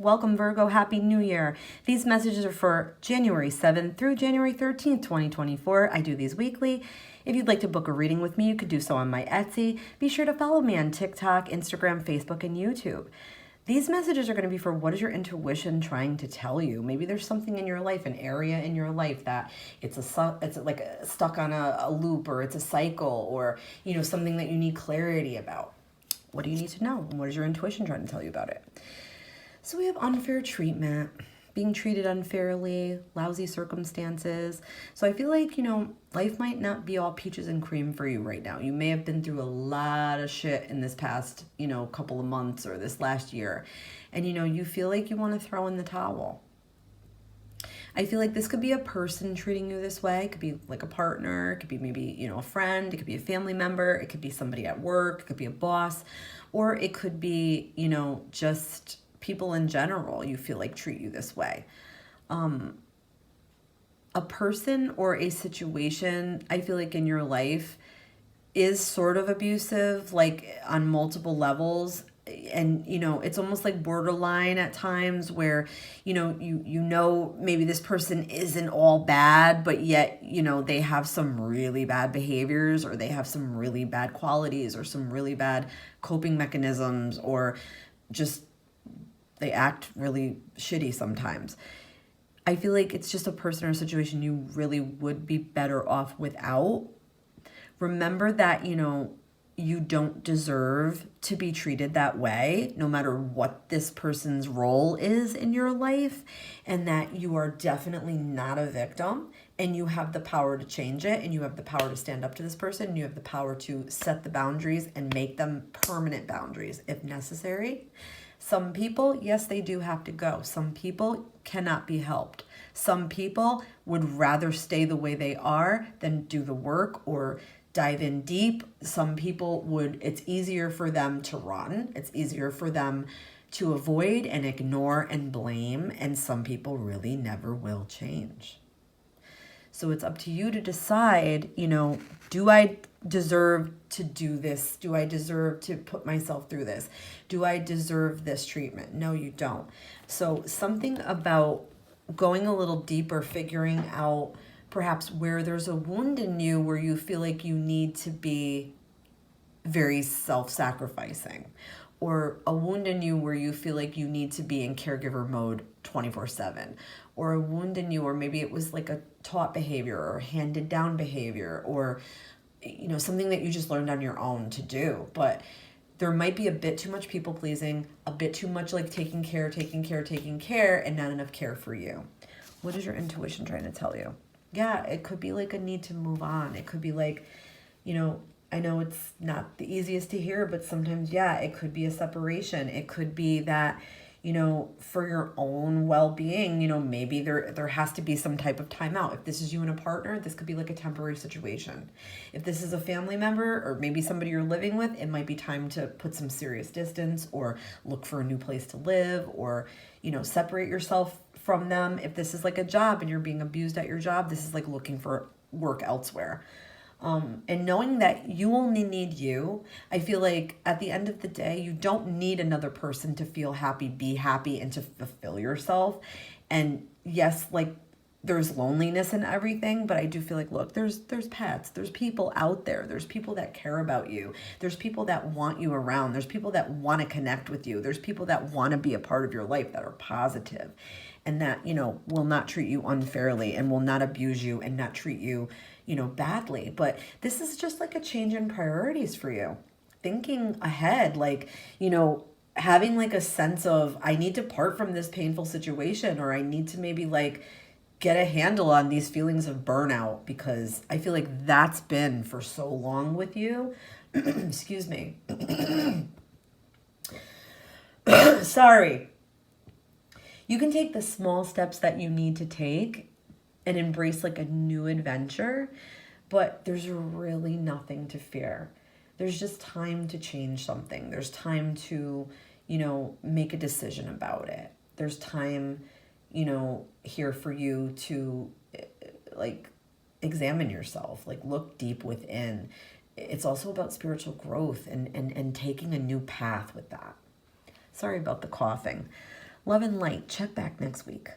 Welcome, Virgo. Happy New Year. These messages are for January 7th through January 13th, 2024. I do these weekly. If you'd like to book a reading with me, you could do so on my Etsy. Be sure to follow me on TikTok, Instagram, Facebook, and YouTube. These messages are going to be for what is your intuition trying to tell you. Maybe there's something in your life, an area in your life that it's like stuck on a loop, or it's a cycle, or something that you need clarity about. What do you need to know? And what is your intuition trying to tell you about it? So we have unfair treatment, being treated unfairly, lousy circumstances. So I feel like, life might not be all peaches and cream for you right now. You may have been through a lot of shit in this past, couple of months or this last year. And, you feel like you want to throw in the towel. I feel like this could be a person treating you this way. It could be like a partner. It could be maybe, a friend. It could be a family member. It could be somebody at work. It could be a boss. Or it could be, just people in general you feel like treat you this way. A person or a situation, I feel like in your life is sort of abusive, like on multiple levels. And, it's almost like borderline at times where, maybe this person isn't all bad, but yet, they have some really bad behaviors, or they have some really bad qualities, or some really bad coping mechanisms, or just they act really shitty sometimes. I feel like it's just a person or a situation you really would be better off without. Remember that, you don't deserve to be treated that way, no matter what this person's role is in your life, and that you are definitely not a victim, and you have the power to change it, and you have the power to stand up to this person, and you have the power to set the boundaries and make them permanent boundaries if necessary. Some people, yes, they do have to go. Some people cannot be helped. Some people would rather stay the way they are than do the work or dive in deep. Some people it's easier for them to run. It's easier for them to avoid and ignore and blame. And some people really never will change. So it's up to you to decide, do I deserve to do this? Do I deserve to put myself through this? Do I deserve this treatment? No, you don't. So something about going a little deeper, figuring out perhaps where there's a wound in you where you feel like you need to be very self-sacrificing, or a wound in you where you feel like you need to be in caregiver mode 24/7, or a wound in you, or maybe it was like a taught behavior or handed down behavior, or something that you just learned on your own to do. But there might be a bit too much people pleasing, a bit too much like taking care, and not enough care for you. What is your intuition trying to tell you? Yeah, it could be like a need to move on. It could be like, I know it's not the easiest to hear, but sometimes, yeah, it could be a separation. It could be that, for your own well-being, maybe there has to be some type of timeout. If this is you and a partner, this could be like a temporary situation. If this is a family member or maybe somebody you're living with, it might be time to put some serious distance, or look for a new place to live, or, separate yourself from them. If this is like a job and you're being abused at your job, this is like looking for work elsewhere. And knowing that you only need you, I feel like at the end of the day, you don't need another person to feel happy, be happy, and to fulfill yourself. And yes, like there's loneliness and everything, but I do feel like, look, there's pets, there's people out there, there's people that care about you, there's people that want you around, there's people that want to connect with you, there's people that want to be a part of your life, that are positive, and that, will not treat you unfairly, and will not abuse you, and not treat you, badly. But this is just like a change in priorities for you. Thinking ahead, like, having like a sense of, I need to part from this painful situation, or I need to maybe like get a handle on these feelings of burnout, because I feel like that's been for so long with you. Excuse me. Sorry. You can take the small steps that you need to take and embrace like a new adventure, but there's really nothing to fear. There's just time to change something. There's time to, make a decision about it. There's time, here for you to like examine yourself, like look deep within. It's also about spiritual growth and taking a new path with that. Sorry about the coughing. Love and light. Check back next week.